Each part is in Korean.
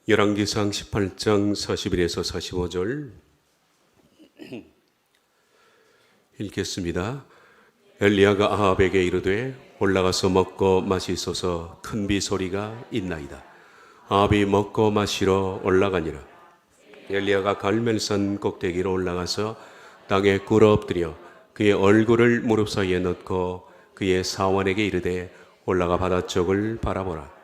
열왕기상 18장 41에서 45절 읽겠습니다. 엘리야가 아합에게 이르되 올라가서 먹고 마시소서 큰 비 소리가 있나이다. 아합이 먹고 마시러 올라가니라. 엘리야가 갈멜산 꼭대기로 올라가서 땅에 꿇어 엎드려 그의 얼굴을 무릎 사이에 넣고 그의 사원에게 이르되 올라가 바다 쪽을 바라보라.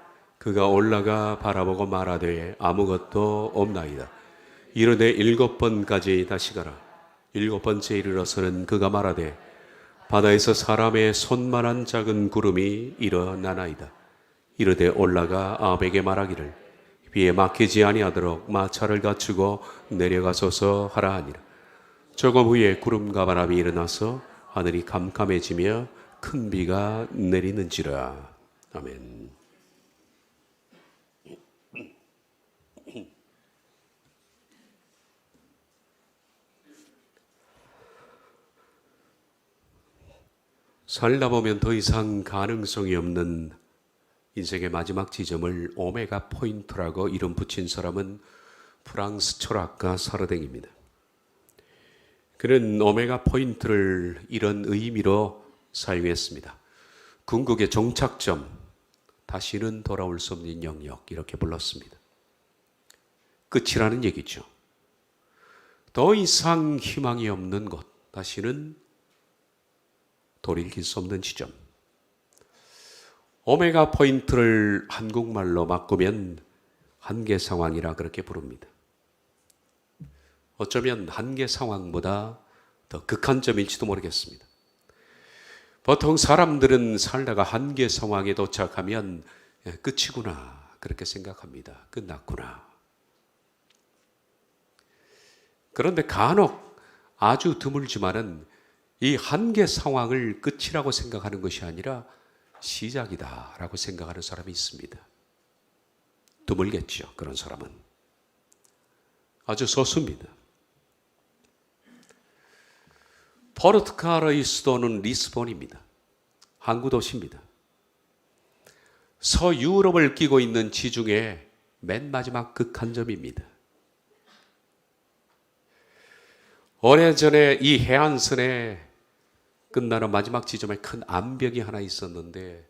그가 올라가 바라보고 말하되 아무것도 없나이다. 이르되 7번까지 다시 가라. 7번째 이르러서는 그가 말하되 바다에서 사람의 손만한 작은 구름이 일어나나이다. 이르되 올라가 아합에게 말하기를 비에 막히지 아니하도록 마차를 갖추고 내려가소서 하라 하니라. 조금 후에 구름과 바람이 일어나서 하늘이 캄캄해지며 큰 비가 내리는지라. 아멘. 살다 보면 더 이상 가능성이 없는 인생의 마지막 지점을 오메가 포인트라고 이름 붙인 사람은 프랑스 철학가 사르댕입니다. 그는 오메가 포인트를 이런 의미로 사용했습니다. 궁극의 종착점, 다시는 돌아올 수 없는 영역, 이렇게 불렀습니다. 끝이라는 얘기죠. 더 이상 희망이 없는 곳, 다시는 돌이킬 수 없는 지점. 오메가 포인트를 한국말로 바꾸면 한계 상황이라 그렇게 부릅니다. 어쩌면 한계 상황보다 더 극한점일지도 모르겠습니다. 보통 사람들은 살다가 한계 상황에 도착하면 끝이구나 그렇게 생각합니다. 끝났구나. 그런데 간혹 아주 드물지만은 이 한계 상황을 끝이라고 생각하는 것이 아니라 시작이다라고 생각하는 사람이 있습니다. 드물겠죠, 그런 사람은. 아주 소수입니다. 포르투갈의 수도는 리스본입니다. 항구 도시입니다. 서유럽을 끼고 있는 지중해 맨 마지막 극한점입니다. 오래전에 이 해안선에 끝나는 마지막 지점에 큰 암벽이 하나 있었는데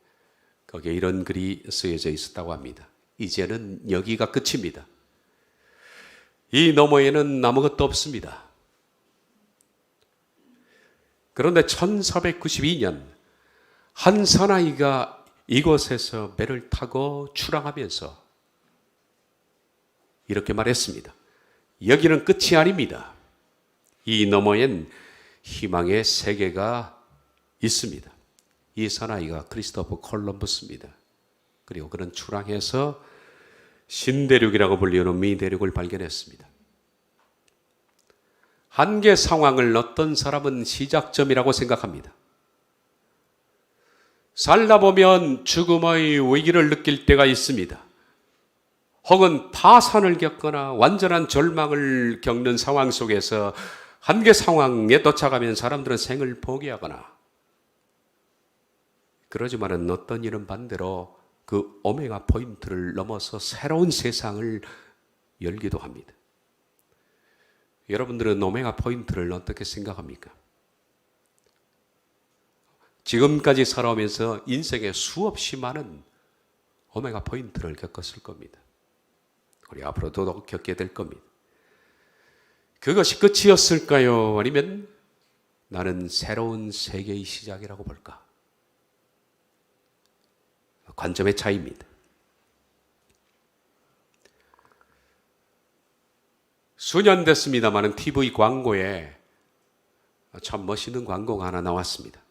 거기에 이런 글이 쓰여져 있었다고 합니다. 이제는 여기가 끝입니다. 이 너머에는 아무것도 없습니다. 그런데 1492년 한 사나이가 이곳에서 배를 타고 출항하면서 이렇게 말했습니다. 여기는 끝이 아닙니다. 이 너머엔 희망의 세계가 있습니다. 이 사나이가 크리스토퍼 콜럼버스입니다. 그리고 그는 출항해서 신대륙이라고 불리는 미대륙을 발견했습니다. 한계 상황을 어떤 사람은 시작점이라고 생각합니다. 살다 보면 죽음의 위기를 느낄 때가 있습니다. 혹은 파산을 겪거나 완전한 절망을 겪는 상황 속에서 한계 상황에 도착하면 사람들은 생을 포기하거나 그러지만은 어떤 일은 반대로 그 오메가 포인트를 넘어서 새로운 세상을 열기도 합니다. 여러분들은 오메가 포인트를 어떻게 생각합니까? 지금까지 살아오면서 인생에 수없이 많은 오메가 포인트를 겪었을 겁니다. 우리 앞으로도 겪게 될 겁니다. 그것이 끝이었을까요? 아니면 나는 새로운 세계의 시작이라고 볼까? 관점의 차이입니다. 수년 됐습니다만 TV 광고에 참 멋있는 광고가 하나 나왔습니다.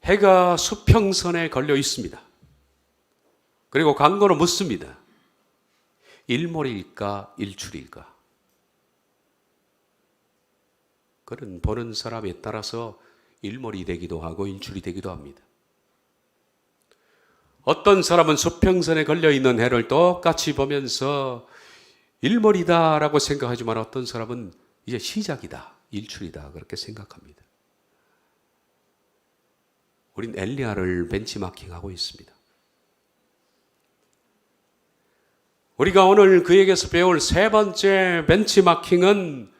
해가 수평선에 걸려 있습니다. 그리고 광고는 묻습니다. 일몰일까 일출일까? 그런 보는 사람에 따라서 일몰이 되기도 하고 일출이 되기도 합니다. 어떤 사람은 수평선에 걸려있는 해를 똑같이 보면서 일몰이다라고 생각하지만 어떤 사람은 이제 시작이다, 일출이다 그렇게 생각합니다. 우린 엘리야를 벤치마킹하고 있습니다. 우리가 오늘 그에게서 배울 세 번째 벤치마킹은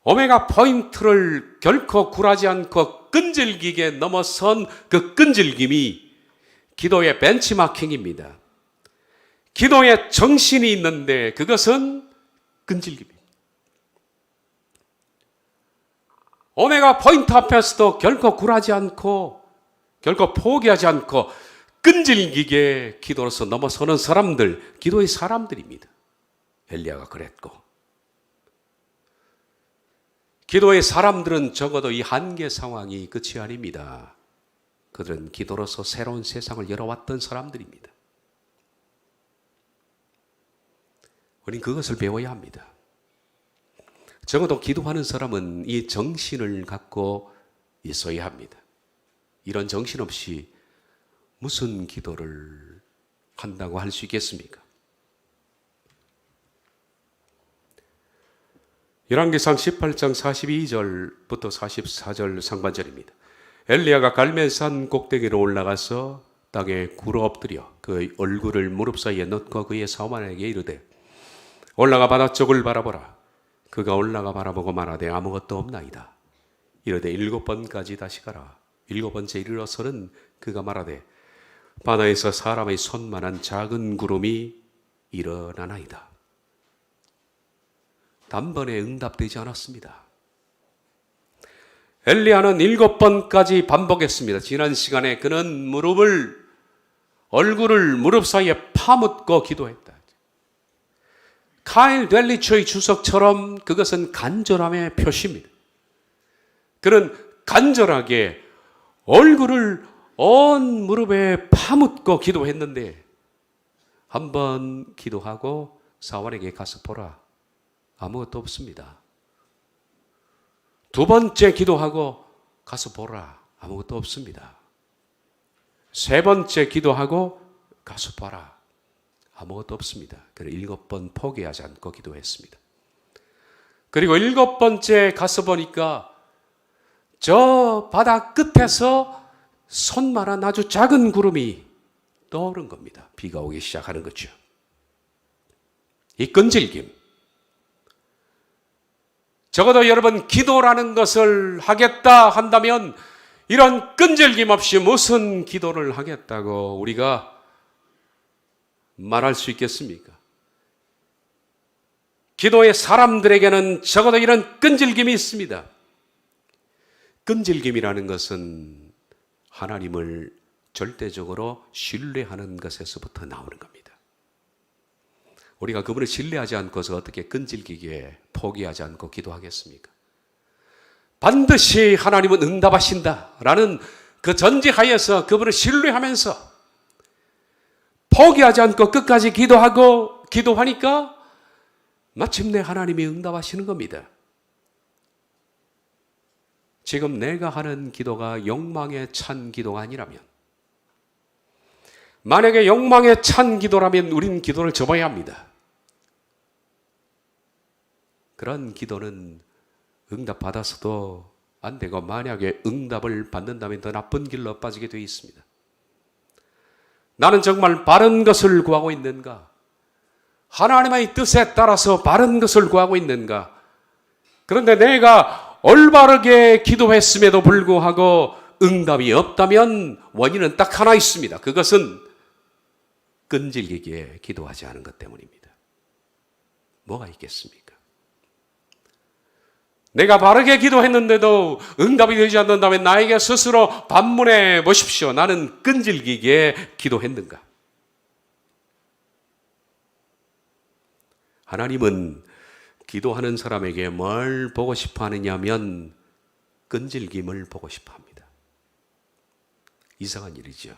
오메가 포인트를 결코 굴하지 않고 끈질기게 넘어선 그 끈질김이 기도의 벤치마킹입니다. 기도에 정신이 있는데 그것은 끈질김입니다. 오메가 포인트 앞에서도 결코 굴하지 않고 결코 포기하지 않고 끈질기게 기도로서 넘어서는 사람들, 기도의 사람들입니다. 엘리야가 그랬고, 기도의 사람들은 적어도 이 한계 상황이 끝이 아닙니다. 그들은 기도로서 새로운 세상을 열어왔던 사람들입니다. 우리는 그것을 배워야 합니다. 적어도 기도하는 사람은 이 정신을 갖고 있어야 합니다. 이런 정신 없이 무슨 기도를 한다고 할 수 있겠습니까? 열왕기상 18장 42절부터 44절 상반절입니다. 엘리야가 갈멜산 꼭대기로 올라가서 땅에 굴어 엎드려 그의 얼굴을 무릎 사이에 넣고 그의 사모에게 이르되 올라가 바다 쪽을 바라보라. 그가 올라가 바라보고 말하되 아무것도 없나이다. 이르되 7번까지 다시 가라. 7번째 이르러서는 그가 말하되 바다에서 사람의 손만한 작은 구름이 일어나나이다. 단번에 응답되지 않았습니다. 엘리야는 7번까지 반복했습니다. 지난 시간에 그는 얼굴을 무릎 사이에 파묻고 기도했다. 카일 델리초의 주석처럼 그것은 간절함의 표시입니다. 그는 간절하게 얼굴을 온 무릎에 파묻고 기도했는데 한 번 기도하고 사울에게 가서 보라. 아무것도 없습니다. 두 번째 기도하고 가서 보라. 아무것도 없습니다. 세 번째 기도하고 가서 봐라. 아무것도 없습니다. 그래서 7번 포기하지 않고 기도했습니다. 그리고 7번째 가서 보니까 저 바다 끝에서 손만한 아주 작은 구름이 떠오른 겁니다. 비가 오기 시작하는 거죠. 이 끈질김. 적어도 여러분 기도라는 것을 하겠다 한다면 이런 끈질김 없이 무슨 기도를 하겠다고 우리가 말할 수 있겠습니까? 기도의 사람들에게는 적어도 이런 끈질김이 있습니다. 끈질김이라는 것은 하나님을 절대적으로 신뢰하는 것에서부터 나오는 겁니다. 우리가 그분을 신뢰하지 않고서 어떻게 끈질기게 포기하지 않고 기도하겠습니까? 반드시 하나님은 응답하신다라는 그 전제하에서 그분을 신뢰하면서 포기하지 않고 끝까지 기도하니까 마침내 하나님이 응답하시는 겁니다. 지금 내가 하는 기도가 욕망에 찬 기도가 아니라면, 만약에 욕망에 찬 기도라면 우리는 기도를 접어야 합니다. 그런 기도는 응답받아서도 안 되고 만약에 응답을 받는다면 더 나쁜 길로 빠지게 되어 있습니다. 나는 정말 바른 것을 구하고 있는가? 하나님의 뜻에 따라서 바른 것을 구하고 있는가? 그런데 내가 올바르게 기도했음에도 불구하고 응답이 없다면 원인은 딱 하나 있습니다. 그것은 끈질기게 기도하지 않은 것 때문입니다. 뭐가 있겠습니까? 내가 바르게 기도했는데도 응답이 되지 않는다면 나에게 스스로 반문해 보십시오. 나는 끈질기게 기도했는가? 하나님은 기도하는 사람에게 뭘 보고 싶어 하느냐면 끈질김을 보고 싶어 합니다. 이상한 일이죠.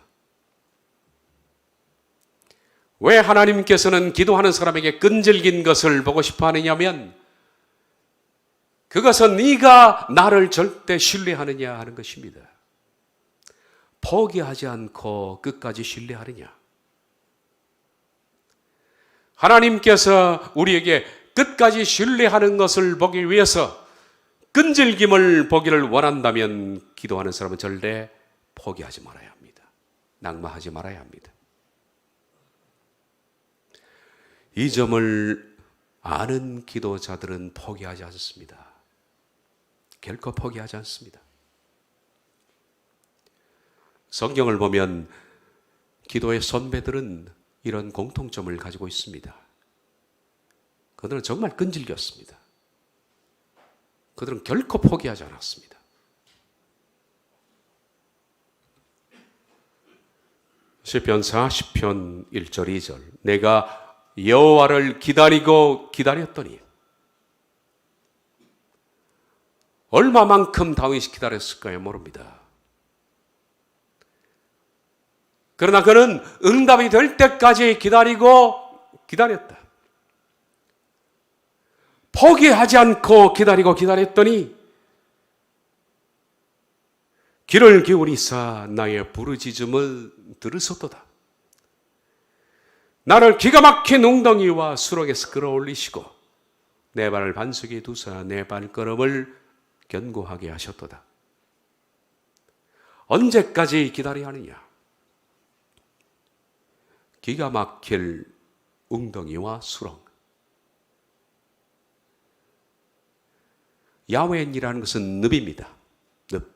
왜 하나님께서는 기도하는 사람에게 끈질긴 것을 보고 싶어 하느냐면 그것은 네가 나를 절대 신뢰하느냐 하는 것입니다. 포기하지 않고 끝까지 신뢰하느냐. 하나님께서 우리에게 끝까지 신뢰하는 것을 보기 위해서 끈질김을 보기를 원한다면 기도하는 사람은 절대 포기하지 말아야 합니다. 낙마하지 말아야 합니다. 이 점을 아는 기도자들은 포기하지 않습니다. 결코 포기하지 않습니다. 성경을 보면 기도의 선배들은 이런 공통점을 가지고 있습니다. 그들은 정말 끈질겼습니다. 그들은 결코 포기하지 않았습니다. 시편 40편 1절 2절 내가 여호와를 기다리고 기다렸더니 얼마만큼 다윗이 기다렸을까요? 모릅니다. 그러나 그는 응답이 될 때까지 기다리고 기다렸다. 포기하지 않고 기다리고 기다렸더니 귀를 기울이사 나의 부르짖음을 들으셨도다. 나를 기가 막힌 웅덩이와 수렁에서 끌어올리시고 내 발을 반석에 두사 내 발걸음을 견고하게 하셨도다. 언제까지 기다려야 하느냐? 기가 막힐 웅덩이와 수렁. 야웬이라는 것은 늪입니다. 늪.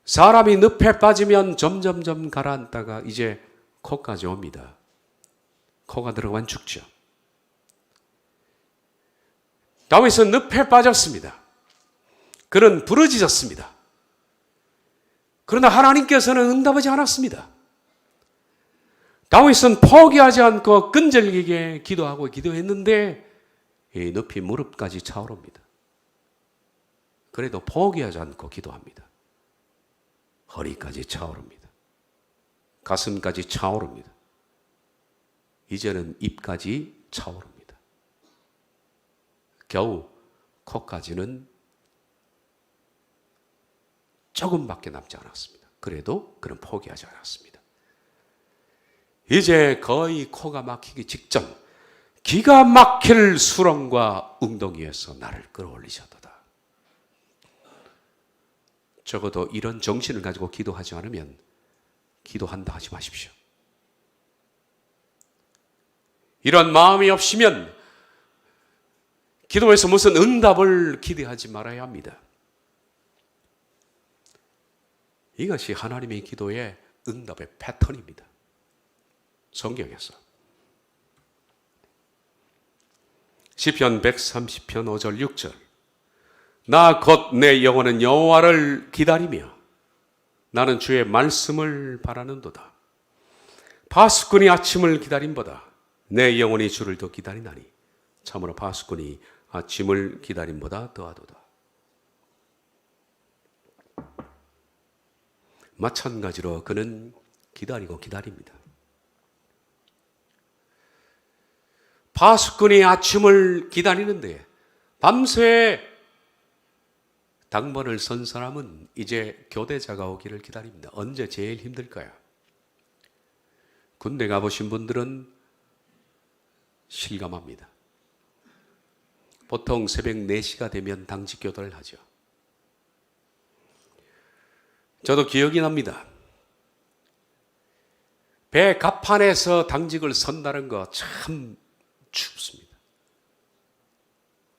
사람이 늪에 빠지면 점점점 가라앉다가 이제 코까지 옵니다. 코가 들어가면 죽죠. 다윗은 늪에 빠졌습니다. 그는 부르짖었습니다. 그러나 하나님께서는 응답하지 않았습니다. 다윗은 포기하지 않고 끈질기게 기도하고 기도했는데 이 늪이 무릎까지 차오릅니다. 그래도 포기하지 않고 기도합니다. 허리까지 차오릅니다. 가슴까지 차오릅니다. 이제는 입까지 차오릅니다. 겨우 코까지는 조금밖에 남지 않았습니다. 그래도 그는 포기하지 않았습니다. 이제 거의 코가 막히기 직전 기가 막힐 수렁과 웅덩이에서 나를 끌어올리셨도다. 적어도 이런 정신을 가지고 기도하지 않으면 기도한다 하지 마십시오. 이런 마음이 없으면 기도에서 무슨 응답을 기대하지 말아야 합니다. 이것이 하나님의 기도의 응답의 패턴입니다. 성경에서 시편 130편 5절 6절 나 곧 내 영혼은 여호와를 기다리며 나는 주의 말씀을 바라는도다. 파수꾼이 아침을 기다림보다 내 영혼이 주를 더 기다리나니 참으로 파수꾼이 아침을 기다림보다 더하도다. 마찬가지로 그는 기다리고 기다립니다. 파수꾼이 아침을 기다리는데 밤새 당번을 선 사람은 이제 교대자가 오기를 기다립니다. 언제 제일 힘들까요? 군대 가보신 분들은 실감합니다. 보통 새벽 4시가 되면 당직 교대를 하죠. 저도 기억이 납니다. 배 갑판에서 당직을 선다는 거 참 춥습니다.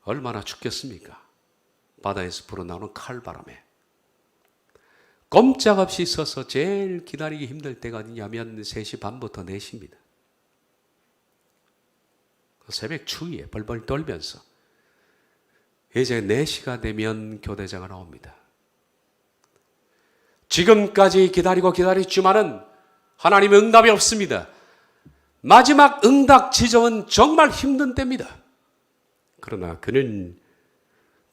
얼마나 춥겠습니까? 바다에서 불어나오는 칼바람에 꼼짝없이 서서 제일 기다리기 힘들 때가 어디냐면 3시 반부터 4시입니다. 새벽 추위에 벌벌 떨면서 이제 4시가 되면 교대자가 나옵니다. 지금까지 기다리고 기다렸지만은 하나님의 응답이 없습니다. 마지막 응답 지점은 정말 힘든 때입니다. 그러나 그는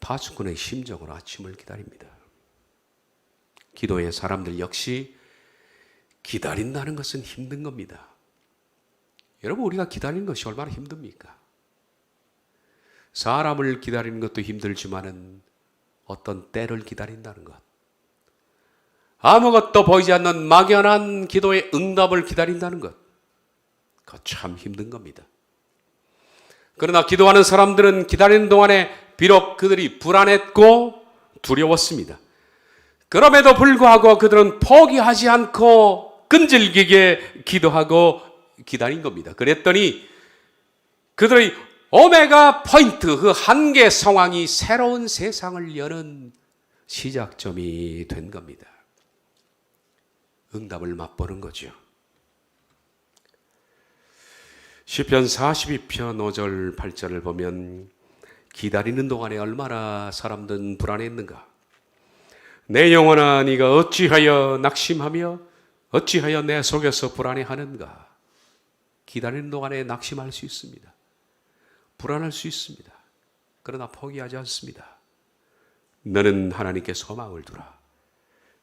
파수꾼의 심정으로 아침을 기다립니다. 기도의 사람들 역시 기다린다는 것은 힘든 겁니다. 여러분, 우리가 기다리는 것이 얼마나 힘듭니까? 사람을 기다리는 것도 힘들지만은 어떤 때를 기다린다는 것, 아무것도 보이지 않는 막연한 기도의 응답을 기다린다는 것, 그거 참 힘든 겁니다. 그러나 기도하는 사람들은 기다리는 동안에 비록 그들이 불안했고 두려웠습니다. 그럼에도 불구하고 그들은 포기하지 않고 끈질기게 기도하고 기다린 겁니다. 그랬더니 그들의 오메가 포인트, 그 한계 상황이 새로운 세상을 여는 시작점이 된 겁니다. 응답을 맛보는 거죠. 시편 42편 5절 8절을 보면 기다리는 동안에 얼마나 사람들은 불안했는가. 내 영혼아 네가 어찌하여 낙심하며 어찌하여 내 속에서 불안해하는가. 기다리는 동안에 낙심할 수 있습니다. 불안할 수 있습니다. 그러나 포기하지 않습니다. 너는 하나님께 소망을 두라.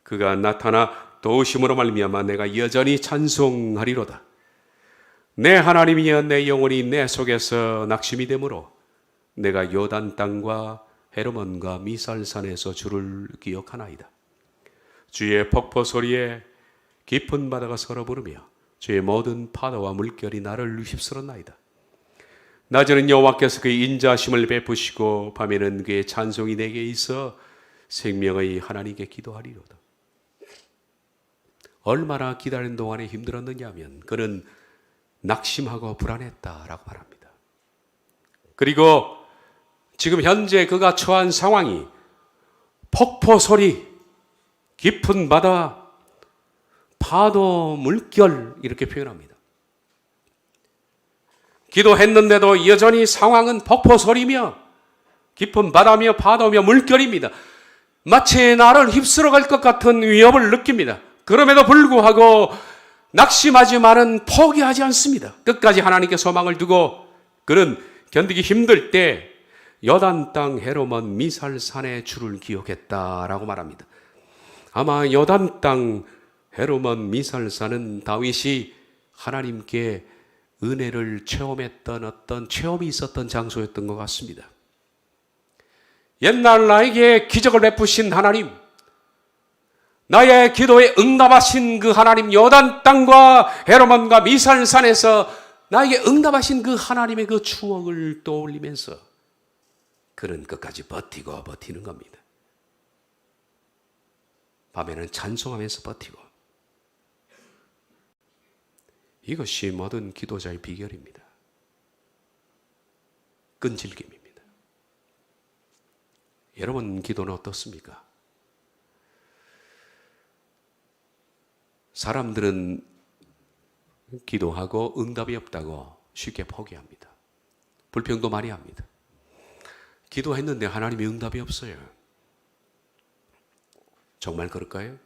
그가 나타나 도우심으로 말미암아 내가 여전히 찬송하리로다. 내 하나님이여 내 영혼이 내 속에서 낙심이 되므로 내가 요단 땅과 헤르몬과 미살산에서 주를 기억하나이다. 주의 폭포 소리에 깊은 바다가 서로 부르며 주의 모든 파도와 물결이 나를 휩쓸었나이다. 낮에는 여호와께서 그의 인자심을 베푸시고 밤에는 그의 찬송이 내게 있어 생명의 하나님께 기도하리로다. 얼마나 기다리는 동안에 힘들었느냐 하면 그는 낙심하고 불안했다라고 말합니다. 그리고 지금 현재 그가 처한 상황이 폭포 소리, 깊은 바다, 파도, 물결 이렇게 표현합니다. 기도했는데도 여전히 상황은 폭포 소리며 깊은 바다며 파도며 물결입니다. 마치 나를 휩쓸어 갈 것 같은 위협을 느낍니다. 그럼에도 불구하고 낙심하지만은 포기하지 않습니다. 끝까지 하나님께 소망을 두고 그는 견디기 힘들 때 요단 땅 헤르몬 미살산의 주를 기억했다라고 말합니다. 아마 요단 땅 헤르몬 미살산은 다윗이 하나님께 은혜를 체험했던 어떤 체험이 있었던 장소였던 것 같습니다. 옛날 나에게 기적을 베푸신 하나님, 나의 기도에 응답하신 그 하나님, 요단 땅과 헤르몬과 미살산에서 나에게 응답하신 그 하나님의 그 추억을 떠올리면서 그는 끝까지 버티는 겁니다. 밤에는 찬송하면서 버티고. 이것이 모든 기도자의 비결입니다. 끈질김입니다. 여러분 기도는 어떻습니까? 사람들은 기도하고 응답이 없다고 쉽게 포기합니다. 불평도 많이 합니다. 기도했는데 하나님의 응답이 없어요. 정말 그럴까요?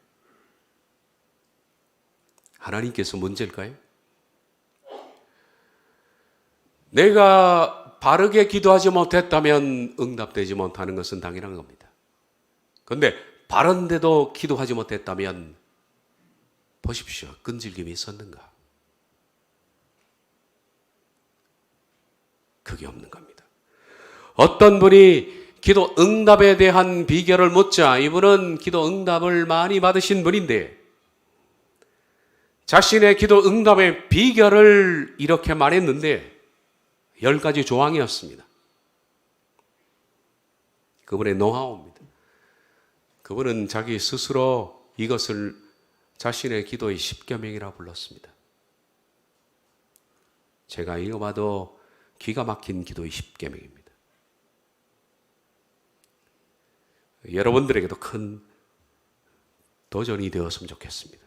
하나님께서 문제일까요? 내가 바르게 기도하지 못했다면 응답되지 못하는 것은 당연한 겁니다. 그런데 바른데도 기도하지 못했다면 보십시오. 끈질김이 있었는가? 그게 없는 겁니다. 어떤 분이 기도 응답에 대한 비결을 묻자 이분은 기도 응답을 많이 받으신 분인데 자신의 기도 응답의 비결을 이렇게 말했는데 10가지 조항이었습니다. 그분의 노하우입니다. 그분은 자기 스스로 이것을 자신의 기도의 10계명이라고 불렀습니다. 제가 읽어봐도 기가 막힌 기도의 10계명입니다. 여러분들에게도 큰 도전이 되었으면 좋겠습니다.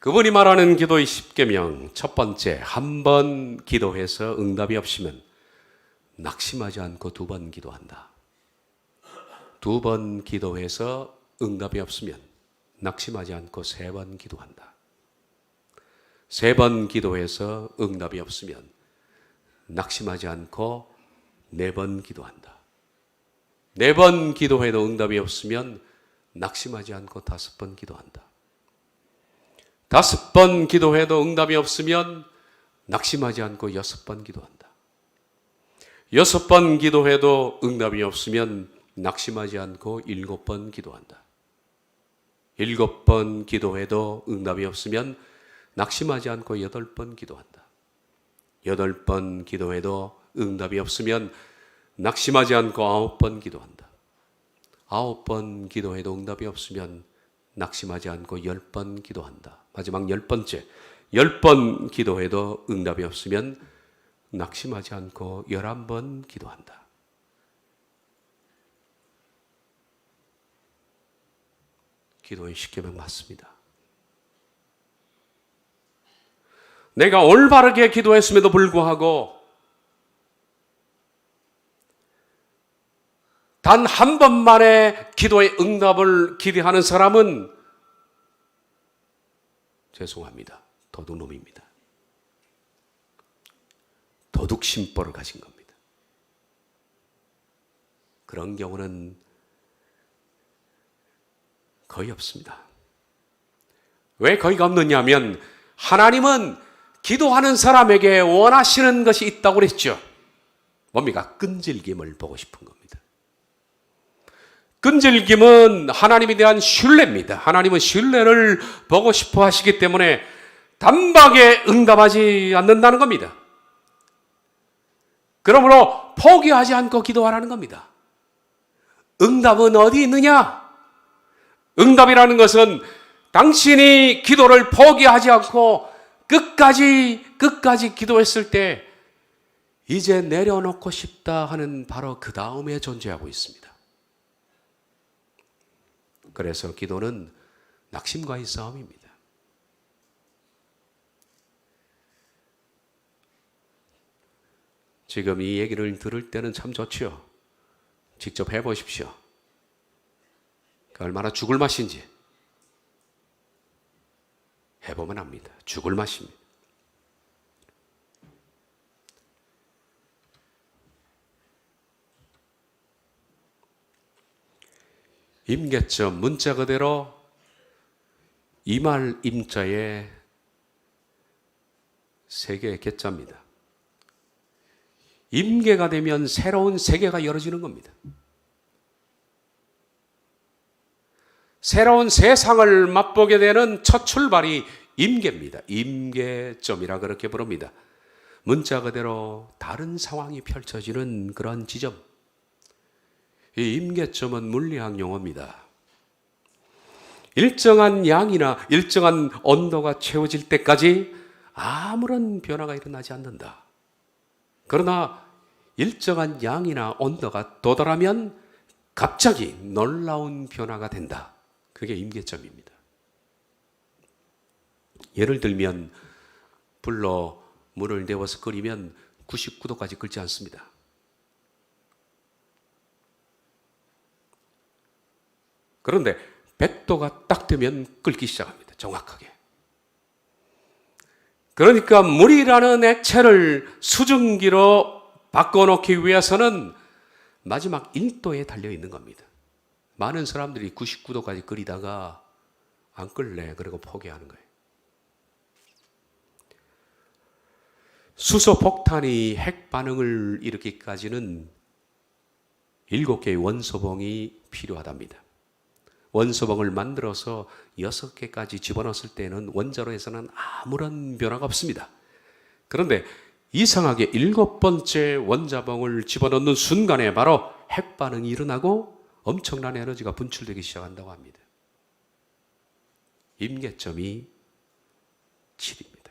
그분이 말하는 기도의 10계명 첫 번째, 한 번 기도해서 응답이 없으면 낙심하지 않고 2번 기도한다. 2번 기도해서 응답이 없으면 낙심하지 않고 3번 기도한다. 3번 기도해서 응답이 없으면 낙심하지 않고 4번 기도한다. 4번 기도해도 응답이 없으면 낙심하지 않고 5번 기도한다. 5번 기도해도 응답이 없으면 낙심하지 않고 6번 기도한다. 6번 기도해도 응답이 없으면 낙심하지 않고 7번 기도한다. 7번 기도해도 응답이 없으면 낙심하지 않고 8번 기도한다. 8번 기도해도 응답이 없으면 낙심하지 않고 9번 기도한다. 9번 기도해도 응답이 없으면 낙심하지 않고 10번 기도한다. 마지막 10번째, 10번 기도해도 응답이 없으면 낙심하지 않고 11번 기도한다. 기도의 십계명 맞습니다. 내가 올바르게 기도했음에도 불구하고 단 한 번만의 기도의 응답을 기대하는 사람은 죄송합니다. 도둑놈입니다. 도둑심보를 가진 겁니다. 그런 경우는 거의 없습니다. 왜 거의가 없느냐 하면 하나님은 기도하는 사람에게 원하시는 것이 있다고 그랬죠. 뭡니까? 끈질김을 보고 싶은 겁니다. 끈질김은 하나님에 대한 신뢰입니다. 하나님은 신뢰를 보고 싶어 하시기 때문에 단박에 응답하지 않는다는 겁니다. 그러므로 포기하지 않고 기도하라는 겁니다. 응답은 어디 있느냐? 응답이라는 것은 당신이 기도를 포기하지 않고 끝까지 기도했을 때 이제 내려놓고 싶다 하는 바로 그 다음에 존재하고 있습니다. 그래서 기도는 낙심과의 싸움입니다. 지금 이 얘기를 들을 때는 참 좋죠. 직접 해보십시오. 얼마나 죽을 맛인지 해보면 압니다. 죽을 맛입니다. 임계점 문자 그대로 이말 임자의 세 개의 개자입니다. 임계가 되면 새로운 세계가 열어지는 겁니다. 새로운 세상을 맛보게 되는 첫 출발이 임계입니다. 임계점이라 그렇게 부릅니다. 문자 그대로 다른 상황이 펼쳐지는 그런 지점. 이 임계점은 물리학 용어입니다. 일정한 양이나 일정한 온도가 채워질 때까지 아무런 변화가 일어나지 않는다. 그러나 일정한 양이나 온도가 도달하면 갑자기 놀라운 변화가 된다. 그게 임계점입니다. 예를 들면 불로 물을 데워서 끓이면 99도까지 끓지 않습니다. 그런데 100도가 딱 되면 끓기 시작합니다. 정확하게. 그러니까 물이라는 액체를 수증기로 바꿔놓기 위해서는 마지막 1도에 달려있는 겁니다. 많은 사람들이 99도까지 끓이다가 안 끓래 그리고 포기하는 거예요. 수소 폭탄이 핵 반응을 일으키기까지는 7개의 원소봉이 필요하답니다. 원소봉을 만들어서 6개까지 집어넣었을 때는 원자로에서는 아무런 변화가 없습니다. 그런데 이상하게 7번째 원자봉을 집어넣는 순간에 바로 핵 반응이 일어나고 엄청난 에너지가 분출되기 시작한다고 합니다. 임계점이 7입니다.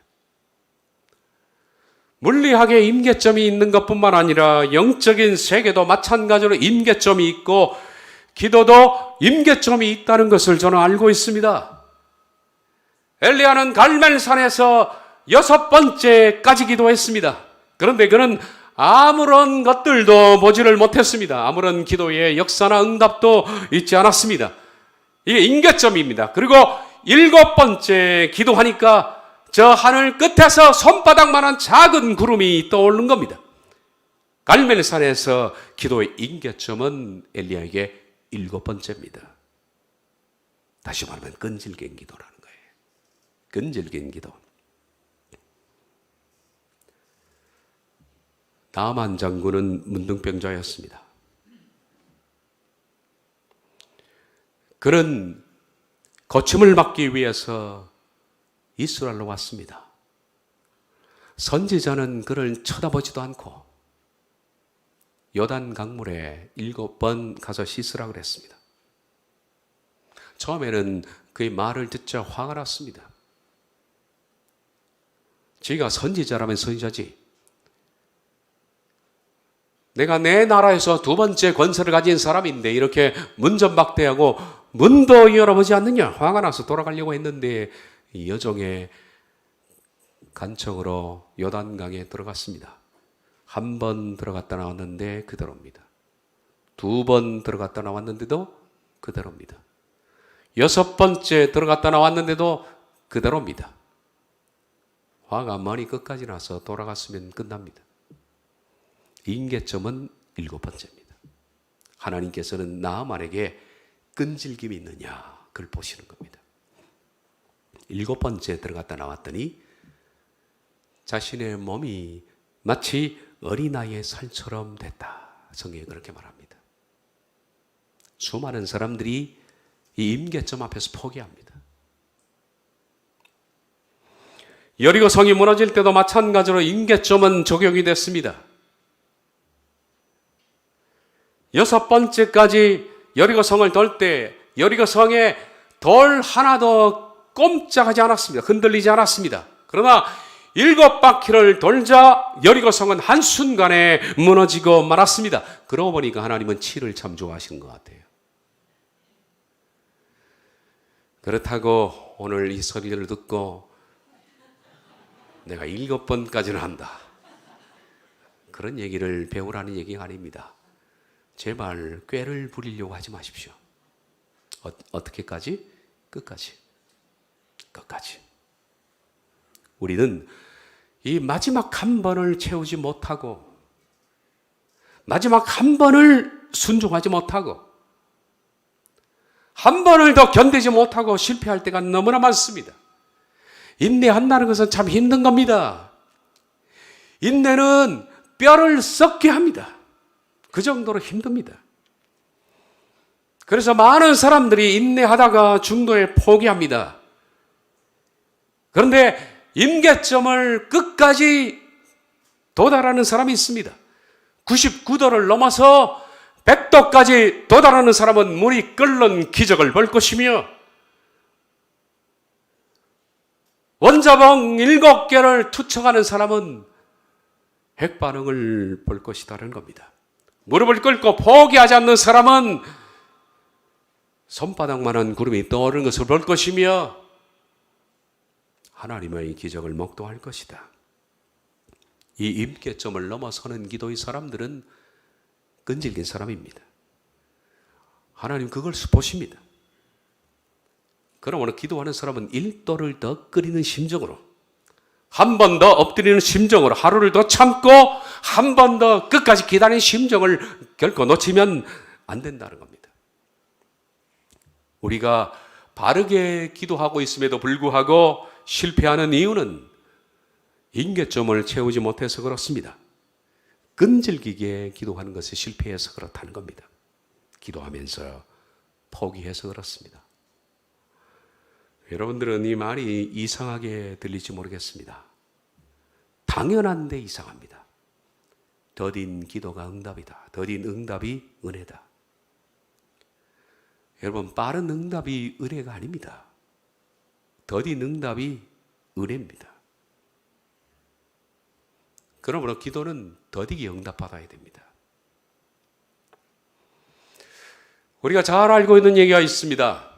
물리학에 임계점이 있는 것뿐만 아니라 영적인 세계도 마찬가지로 임계점이 있고 기도도 임계점이 있다는 것을 저는 알고 있습니다. 엘리야는 갈멜산에서 6번째까지 기도했습니다. 그런데 그는 아무런 것들도 보지를 못했습니다. 아무런 기도의 역사나 응답도 있지 않았습니다. 이게 임계점입니다. 그리고 7번째 기도하니까 저 하늘 끝에서 손바닥만한 작은 구름이 떠오르는 겁니다. 갈멜산에서 기도의 임계점은 엘리야에게 7번째입니다. 다시 말하면 끈질긴 기도라는 거예요. 끈질긴 기도. 나만 장군은 문둥병자였습니다. 그는 고침을 받기 위해서 이스라엘로 왔습니다. 선지자는 그를 쳐다보지도 않고 요단 강물에 7번 가서 씻으라 그랬습니다. 처음에는 그의 말을 듣자 화가 났습니다. 지가 선지자라면 선지자지. 내가 내 나라에서 두 번째 권세를 가진 사람인데 이렇게 문전박대하고 문도 열어보지 않느냐. 화가 나서 돌아가려고 했는데 여종의 간청으로 요단강에 들어갔습니다. 한 번 들어갔다 나왔는데 그대로입니다. 두 번 들어갔다 나왔는데도 그대로입니다. 여섯 번째 들어갔다 나왔는데도 그대로입니다. 화가 머리 끝까지 나서 돌아갔으면 끝납니다. 임계점은 일곱 번째입니다. 하나님께서는 나아만에게 끈질김이 있느냐 그걸 보시는 겁니다. 일곱 번째 들어갔다 나왔더니 자신의 몸이 마치 어린아이의 살처럼 됐다. 성경이 그렇게 말합니다. 수많은 사람들이 이 임계점 앞에서 포기합니다. 여리고 성이 무너질 때도 마찬가지로 임계점은 적용이 됐습니다. 여섯 번째까지 여리고 성을 돌 때 여리고 성에 돌 하나도 꼼짝하지 않았습니다. 흔들리지 않았습니다. 그러나 일곱 바퀴를 돌자 여리고 성은 한순간에 무너지고 말았습니다. 그러고 보니까 하나님은 치를 참 좋아하시는 것 같아요. 그렇다고 오늘 이 소리를 듣고 내가 일곱 번까지는 한다. 그런 얘기를 배우라는 얘기가 아닙니다. 제발 꾀를 부리려고 하지 마십시오. 어떻게까지? 끝까지. 끝까지. 우리는 이 마지막 한 번을 채우지 못하고 마지막 한 번을 순종하지 못하고 한 번을 더 견디지 못하고 실패할 때가 너무나 많습니다. 인내한다는 것은 참 힘든 겁니다. 인내는 뼈를 썩게 합니다. 그 정도로 힘듭니다. 그래서 많은 사람들이 인내하다가 중도에 포기합니다. 그런데 임계점을 끝까지 도달하는 사람이 있습니다. 99도를 넘어서 100도까지 도달하는 사람은 물이 끓는 기적을 볼 것이며 원자봉 7개를 투척하는 사람은 핵반응을 볼 것이라는 겁니다. 무릎을 꿇고 포기하지 않는 사람은 손바닥만한 구름이 떠오르는 것을 볼 것이며 하나님의 기적을 목도할 것이다. 이 임계점을 넘어서는 기도의 사람들은 끈질긴 사람입니다. 하나님 그걸 보십니다. 그러므로 기도하는 사람은 1도를 더 끓이는 심정으로 한 번 더 엎드리는 심정으로 하루를 더 참고 한 번 더 끝까지 기다리는 심정을 결코 놓치면 안 된다는 겁니다. 우리가 바르게 기도하고 있음에도 불구하고 실패하는 이유는 임계점을 채우지 못해서 그렇습니다. 끈질기게 기도하는 것이 실패해서 그렇다는 겁니다. 기도하면서 포기해서 그렇습니다. 여러분들은 이 말이 이상하게 들릴지 모르겠습니다. 당연한데 이상합니다. 더딘 기도가 응답이다. 더딘 응답이 은혜다. 여러분, 빠른 응답이 은혜가 아닙니다. 더딘 응답이 은혜입니다. 그러므로 기도는 더디게 응답받아야 됩니다. 우리가 잘 알고 있는 얘기가 있습니다.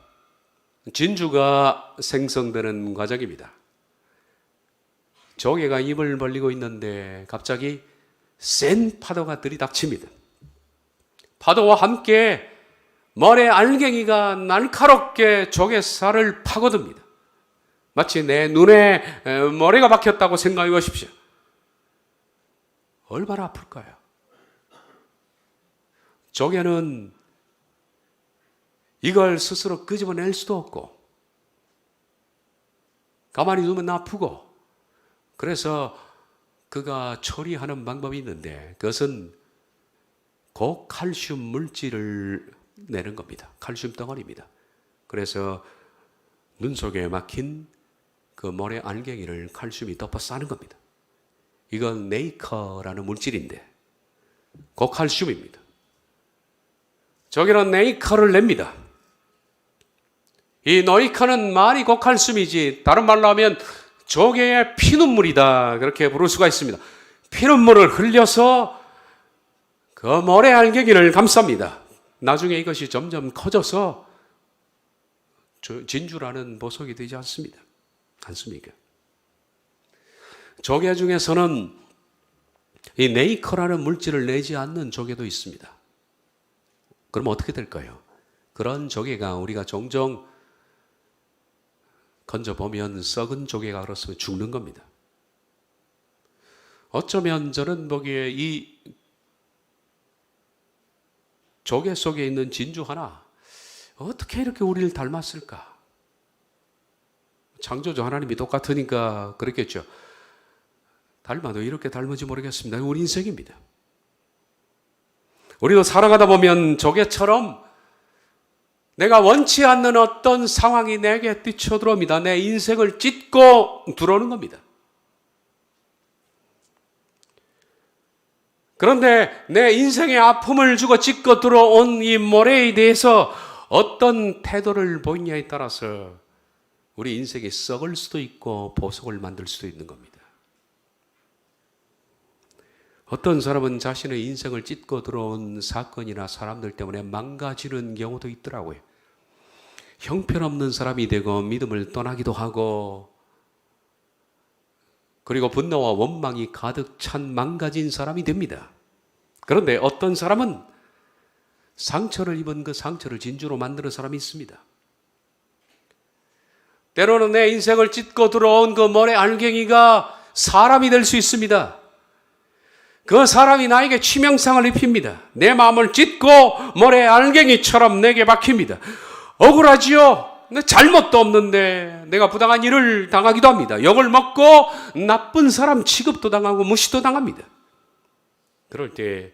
진주가 생성되는 과정입니다. 조개가 입을 벌리고 있는데 갑자기 센 파도가 들이닥칩니다. 파도와 함께 머리 알갱이가 날카롭게 조개살을 파고듭니다. 마치 내 눈에 머리가 박혔다고 생각해 보십시오. 얼마나 아플까요? 조개는 이걸 스스로 끄집어낼 수도 없고 가만히 두면 아프고 그래서 그가 처리하는 방법이 있는데 그것은 고칼슘 물질을 내는 겁니다. 칼슘 덩어리입니다. 그래서 눈 속에 막힌 그 모래 알갱이를 칼슘이 덮어 싸는 겁니다. 이건 네이커라는 물질인데 고칼슘입니다. 저기는 네이커를 냅니다. 이 네이커는 말이 고칼슘이지 다른 말로 하면 조개의 피눈물이다, 그렇게 부를 수가 있습니다. 피눈물을 흘려서 그 모래 알갱이를 감쌉니다. 나중에 이것이 점점 커져서 진주라는 보석이 되지 않습니다. 않습니까? 조개 중에서는 이 네이커라는 물질을 내지 않는 조개도 있습니다. 그럼 어떻게 될까요? 그런 조개가 우리가 종종 건져보면 썩은 조개가 그렇으면 죽는 겁니다. 어쩌면 저는 보기에 이 조개 속에 있는 진주 하나 어떻게 이렇게 우리를 닮았을까? 창조주 하나님이 똑같으니까 그랬겠죠. 닮아도 이렇게 닮은지 모르겠습니다. 우리 인생입니다. 우리도 살아가다 보면 조개처럼 내가 원치 않는 어떤 상황이 내게 뛰쳐들어옵니다. 내 인생을 찢고 들어오는 겁니다. 그런데 내 인생에 아픔을 주고 찢고 들어온 이 모래에 대해서 어떤 태도를 보이냐에 따라서 우리 인생이 썩을 수도 있고 보석을 만들 수도 있는 겁니다. 어떤 사람은 자신의 인생을 찢고 들어온 사건이나 사람들 때문에 망가지는 경우도 있더라고요. 형편없는 사람이 되고 믿음을 떠나기도 하고, 그리고 분노와 원망이 가득 찬 망가진 사람이 됩니다. 그런데 어떤 사람은 상처를 입은 그 상처를 진주로 만드는 사람이 있습니다. 때로는 내 인생을 찢고 들어온 그 모래 알갱이가 사람이 될 수 있습니다. 그 사람이 나에게 치명상을 입힙니다. 내 마음을 찢고 모래 알갱이처럼 내게 박힙니다. 억울하지요? 잘못도 없는데 내가 부당한 일을 당하기도 합니다. 욕을 먹고 나쁜 사람 취급도 당하고 무시도 당합니다. 그럴 때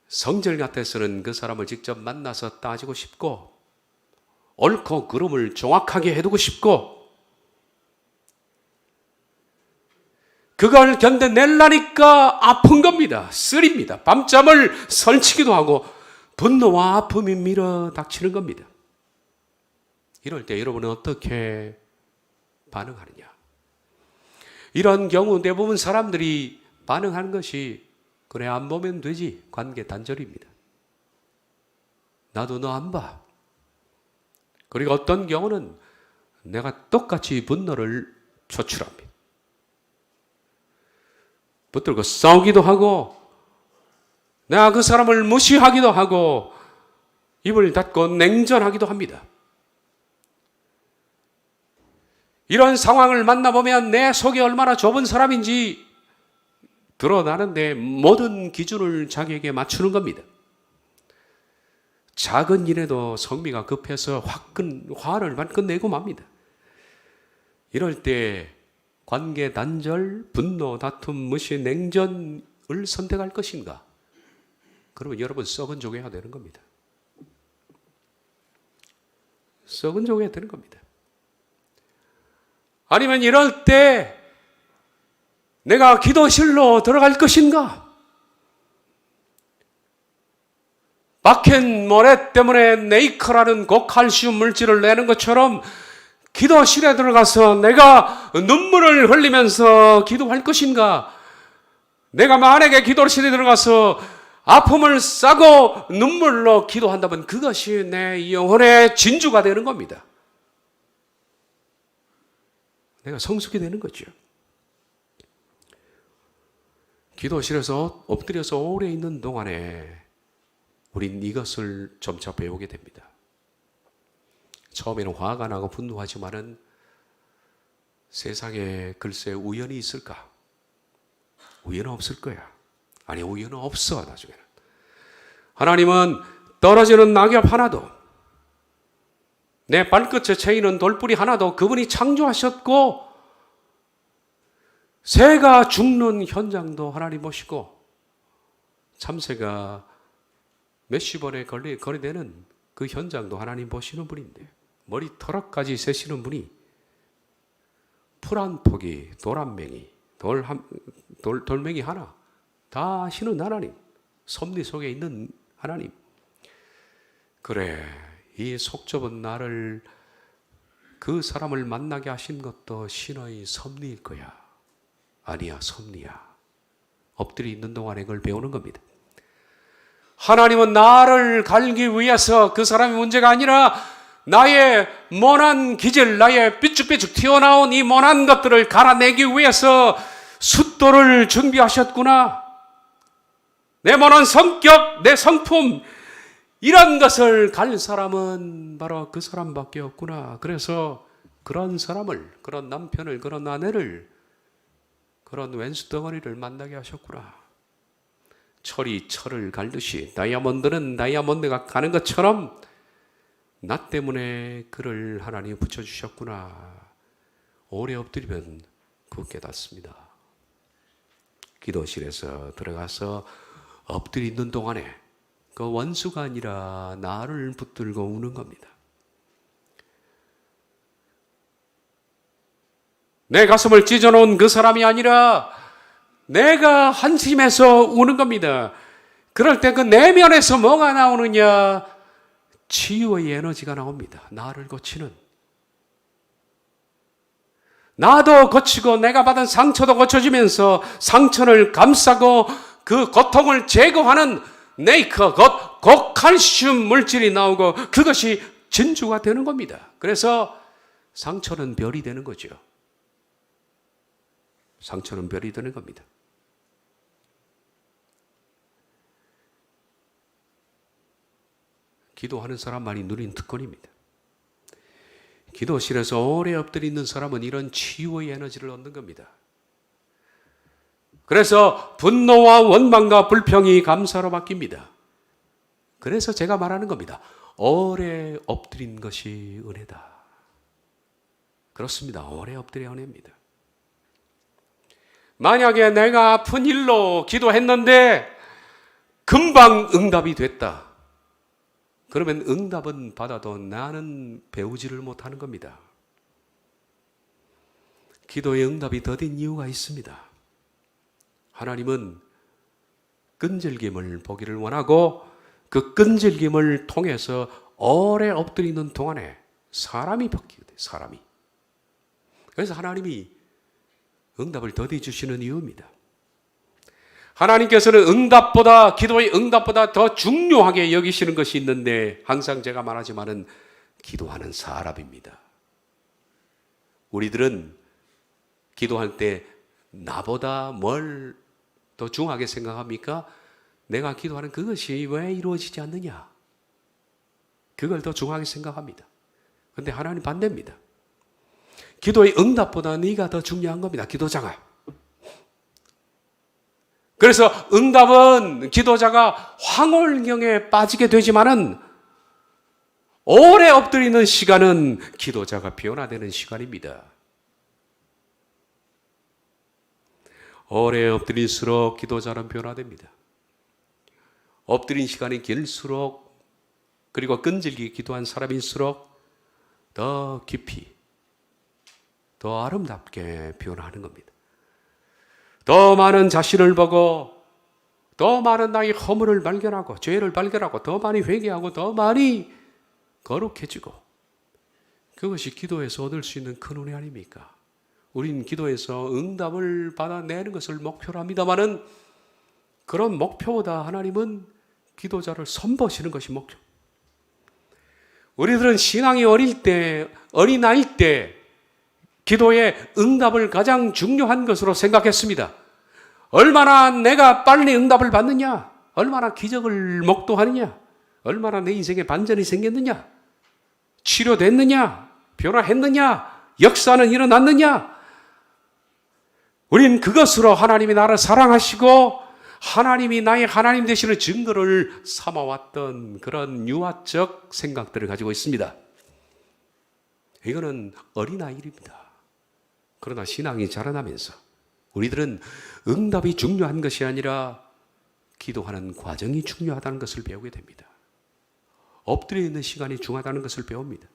성질 같아서는 그 사람을 직접 만나서 따지고 싶고, 옳고 그름을 정확하게 해두고 싶고, 그걸 견뎌내려니까 아픈 겁니다. 쓰립니다. 밤잠을 설치기도 하고 분노와 아픔이 밀어닥치는 겁니다. 이럴 때 여러분은 어떻게 반응하느냐? 이런 경우 대부분 사람들이 반응하는 것이 그래 안 보면 되지, 관계 단절입니다. 나도 너 안 봐. 그리고 어떤 경우는 내가 똑같이 분노를 표출합니다. 붙들고 싸우기도 하고, 내가 그 사람을 무시하기도 하고, 입을 닫고 냉전하기도 합니다. 이런 상황을 만나보면 내 속이 얼마나 좁은 사람인지 드러나는데 모든 기준을 자기에게 맞추는 겁니다. 작은 일에도 성미가 급해서 화를 만 끝내고 맙니다. 이럴 때 관계 단절, 분노, 다툼, 무시, 냉전을 선택할 것인가? 그러면 여러분 썩은 조개가 되는 겁니다. 썩은 조개가 되는 겁니다. 아니면 이럴 때 내가 기도실로 들어갈 것인가? 박힌 모래 때문에 네이커라는 고칼슘 물질을 내는 것처럼 기도실에 들어가서 내가 눈물을 흘리면서 기도할 것인가? 내가 만약에 기도실에 들어가서 아픔을 싸고 눈물로 기도한다면 그것이 내 영혼의 진주가 되는 겁니다. 내가 성숙이 되는 거죠. 기도실에서 엎드려서 오래 있는 동안에 우린 이것을 점차 배우게 됩니다. 처음에는 화가 나고 분노하지만은 세상에 글쎄 우연이 있을까? 우연은 없을 거야. 아니, 우연은 없어. 나중에는 하나님은 떨어지는 낙엽 하나도, 내 발끝에 채이는 돌뿌리 하나도 그분이 창조하셨고, 새가 죽는 현장도 하나님 보시고, 참새가 몇십 원에 거래되는 그 현장도 하나님 보시는 분인데, 머리 털어까지 세시는 분이, 풀 한 포기, 돌 한 맹이, 돌멩이 하나 다 아시는 하나님, 섭리 속에 있는 하나님. 그래, 이 속 좁은 나를 그 사람을 만나게 하신 것도 신의 섭리일 거야. 아니야, 섭리야. 엎드려 있는 동안에 그걸 배우는 겁니다. 하나님은 나를 갈기 위해서 그 사람이 문제가 아니라 나의 모난 기질, 나의 삐죽삐죽 튀어나온 이 모난 것들을 갈아내기 위해서 숫도를 준비하셨구나. 내 모난 성격, 내 성품, 이런 것을 갈 사람은 바로 그 사람밖에 없구나. 그래서 그런 사람을, 그런 남편을, 그런 아내를, 그런 왼수 덩어리를 만나게 하셨구나. 철이 철을 갈듯이 다이아몬드는 다이아몬드가 가는 것처럼 나 때문에 그를 하나님이 붙여주셨구나. 오래 엎드리면 그거 깨닫습니다. 기도실에서 들어가서 엎드려 있는 동안에 그 원수가 아니라 나를 붙들고 우는 겁니다. 내 가슴을 찢어놓은 그 사람이 아니라 내가 한심해서 우는 겁니다. 그럴 때 그 내면에서 뭐가 나오느냐? 치유의 에너지가 나옵니다. 나를 고치는. 나도 고치고 내가 받은 상처도 고쳐지면서 상처를 감싸고 그 고통을 제거하는 네이커, 고칼슘 물질이 나오고 그것이 진주가 되는 겁니다. 그래서 상처는 별이 되는 거죠. 상처는 별이 되는 겁니다. 기도하는 사람만이 누린 특권입니다. 기도실에서 오래 엎드려 있는 사람은 이런 치유의 에너지를 얻는 겁니다. 그래서 분노와 원망과 불평이 감사로 바뀝니다. 그래서 제가 말하는 겁니다. 오래 엎드린 것이 은혜다. 그렇습니다. 오래 엎드려야 은혜입니다. 만약에 내가 아픈 일로 기도했는데 금방 응답이 됐다. 그러면 응답은 받아도 나는 배우지를 못하는 겁니다. 기도의 응답이 더딘 이유가 있습니다. 하나님은 끈질김을 보기를 원하고 그 끈질김을 통해서 오래 엎드리는 동안에 사람이 바뀌게 돼요. 사람이. 그래서 하나님이 응답을 더디 주시는 이유입니다. 하나님께서는 응답보다, 기도의 응답보다 더 중요하게 여기시는 것이 있는데 항상 제가 말하지만은 기도하는 사람입니다. 우리들은 기도할 때 나보다 뭘 더 중요하게 생각합니까? 내가 기도하는 그것이 왜 이루어지지 않느냐? 그걸 더 중요하게 생각합니다. 그런데 하나님 반대입니다. 기도의 응답보다 네가 더 중요한 겁니다. 기도자가. 그래서 응답은 기도자가 황홀경에 빠지게 되지만은 오래 엎드리는 시간은 기도자가 변화되는 시간입니다. 오래 엎드릴수록 기도자는 변화됩니다. 엎드린 시간이 길수록 그리고 끈질기게 기도한 사람일수록 더 깊이 더 아름답게 변화하는 겁니다. 더 많은 자신을 보고 더 많은 나의 허물을 발견하고 죄를 발견하고 더 많이 회개하고 더 많이 거룩해지고 그것이 기도에서 얻을 수 있는 큰 은혜 아닙니까? 우린 기도에서 응답을 받아내는 것을 목표로 합니다마는 그런 목표보다 하나님은 기도자를 선보시는 것이 목표. 우리들은 신앙이 어릴 때, 어린아이일 때 기도의 응답을 가장 중요한 것으로 생각했습니다. 얼마나 내가 빨리 응답을 받느냐, 얼마나 기적을 목도하느냐, 얼마나 내 인생에 반전이 생겼느냐, 치료됐느냐, 변화했느냐, 역사는 일어났느냐. 우린 그것으로 하나님이 나를 사랑하시고 하나님이 나의 하나님 되시는 증거를 삼아왔던 그런 유아적 생각들을 가지고 있습니다. 이거는 어린아이 일입니다. 그러나 신앙이 자라나면서 우리들은 응답이 중요한 것이 아니라 기도하는 과정이 중요하다는 것을 배우게 됩니다. 엎드려 있는 시간이 중요하다는 것을 배웁니다.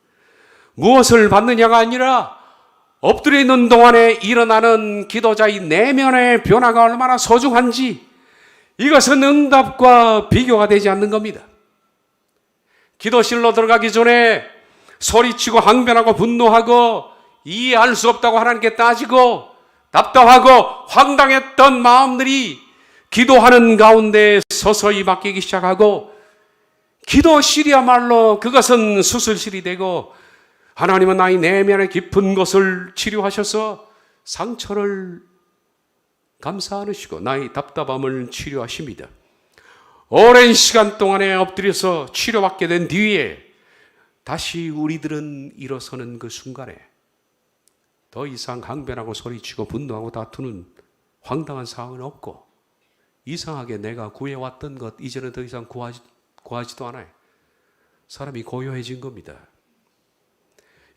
무엇을 받느냐가 아니라 엎드려 있는 동안에 일어나는 기도자의 내면의 변화가 얼마나 소중한지 이것은 응답과 비교가 되지 않는 겁니다. 기도실로 들어가기 전에 소리치고 항변하고 분노하고 이해할 수 없다고 하나님께 따지고 답답하고 황당했던 마음들이 기도하는 가운데 서서히 바뀌기 시작하고 기도실이야말로 그것은 수술실이 되고 하나님은 나의 내면의 깊은 것을 치료하셔서 상처를 감싸 안으시고 나의 답답함을 치료하십니다. 오랜 시간 동안에 엎드려서 치료받게 된 뒤에 다시 우리들은 일어서는 그 순간에 더 이상 항변하고 소리치고 분노하고 다투는 황당한 상황은 없고 이상하게 내가 구해왔던 것 이제는 더 이상 구하지도 않아요. 사람이 고요해진 겁니다.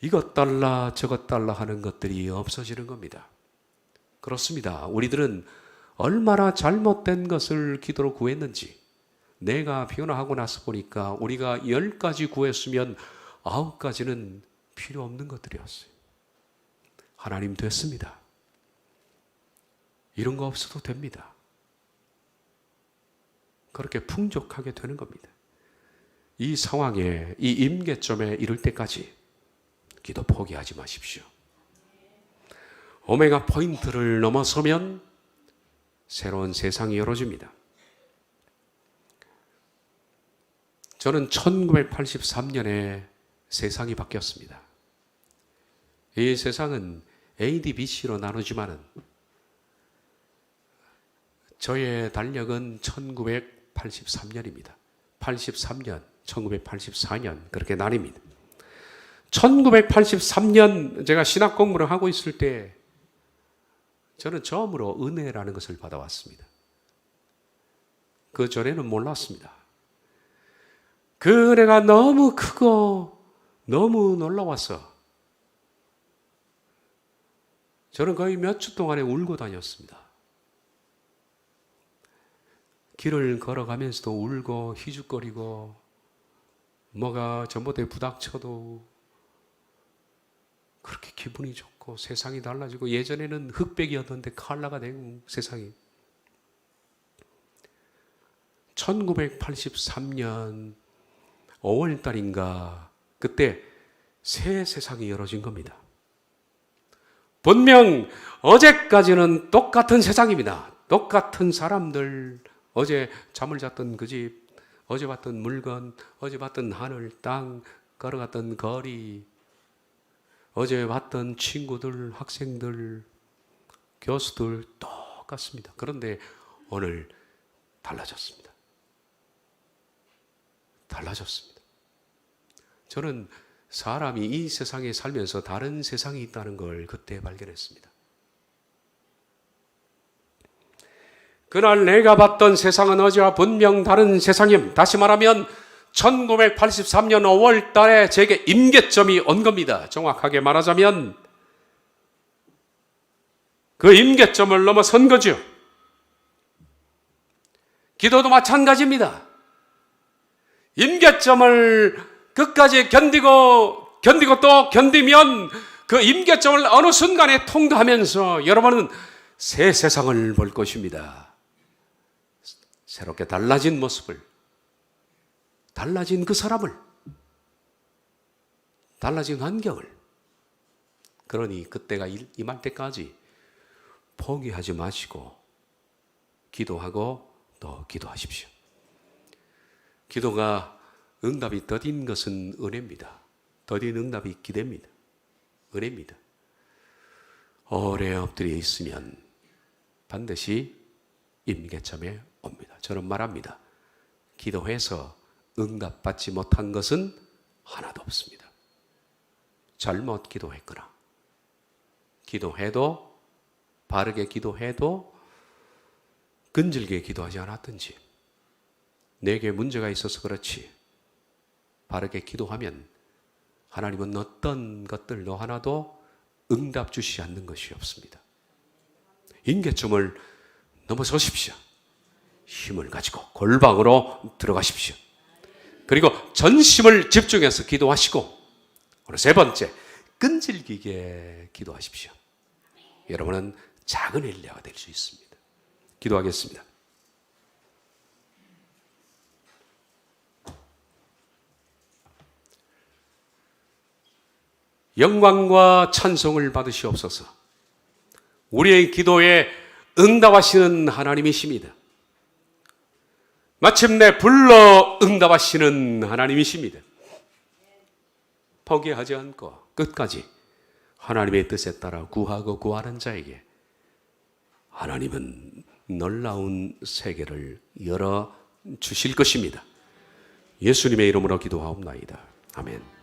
이것 달라 저것 달라 하는 것들이 없어지는 겁니다. 그렇습니다. 우리들은 얼마나 잘못된 것을 기도로 구했는지 내가 변화하고 나서 보니까 우리가 10가지 구했으면 9가지는 필요 없는 것들이었어요. 하나님 됐습니다. 이런 거 없어도 됩니다. 그렇게 풍족하게 되는 겁니다. 이 상황에 이 임계점에 이를 때까지 기도 포기하지 마십시오. 오메가 포인트를 넘어서면 새로운 세상이 열어집니다. 저는 1983년에 세상이 바뀌었습니다. 이 세상은 A, D, B, C로 나누지만은 저의 달력은 1983년입니다. 83년, 1984년 그렇게 나뉩니다. 1983년 제가 신학 공부를 하고 있을 때 저는 처음으로 은혜라는 것을 받아왔습니다. 그 전에는 몰랐습니다. 그 은혜가 너무 크고 너무 놀라워서 저는 거의 몇 주 동안에 울고 다녔습니다. 길을 걸어가면서도 울고 희죽거리고 뭐가 전봇대에 부닥쳐도 그렇게 기분이 좋고 세상이 달라지고 예전에는 흑백이었는데 칼라가 되고 세상이 1983년 5월 달인가 그때 새 세상이 열어진 겁니다. 분명 어제까지는 똑같은 세상입니다. 똑같은 사람들, 어제 잠을 잤던 그 집, 어제 봤던 물건, 어제 봤던 하늘, 땅, 걸어갔던 거리, 어제 봤던 친구들, 학생들, 교수들 똑같습니다. 그런데 오늘 달라졌습니다. 달라졌습니다. 저는 사람이 이 세상에 살면서 다른 세상이 있다는 걸 그때 발견했습니다. 그날 내가 봤던 세상은 어제와 분명 다른 세상임. 다시 말하면 1983년 5월 달에 제게 임계점이 온 겁니다. 정확하게 말하자면 그 임계점을 넘어선 거죠. 기도도 마찬가지입니다. 임계점을 끝까지 견디고 또 견디면 그 임계점을 어느 순간에 통과하면서 여러분은 새 세상을 볼 것입니다. 새롭게 달라진 모습을, 달라진 그 사람을, 달라진 환경을. 그러니 그때가 임할 때까지 포기하지 마시고 기도하고 또 기도하십시오. 기도가 응답이 더딘 것은 은혜입니다. 더딘 응답이 기대입니다. 은혜입니다. 오래 엎드려 있으면 반드시 임계점에 옵니다. 저는 말합니다. 기도해서 응답받지 못한 것은 하나도 없습니다. 잘못 기도했거나 기도해도 바르게 기도해도 끈질기게 기도하지 않았든지 내게 문제가 있어서 그렇지 바르게 기도하면 하나님은 어떤 것들도 하나도 응답 주시지 않는 것이 없습니다. 임계점을 넘어서십시오. 힘을 가지고 골방으로 들어가십시오. 그리고 전심을 집중해서 기도하시고 오늘 세 번째, 끈질기게 기도하십시오. 여러분은 작은 엘리야가 될 수 있습니다. 기도하겠습니다. 영광과 찬송을 받으시옵소서. 우리의 기도에 응답하시는 하나님이십니다. 마침내 불러 응답하시는 하나님이십니다. 포기하지 않고 끝까지 하나님의 뜻에 따라 구하고 구하는 자에게 하나님은 놀라운 세계를 열어 주실 것입니다. 예수님의 이름으로 기도하옵나이다. 아멘.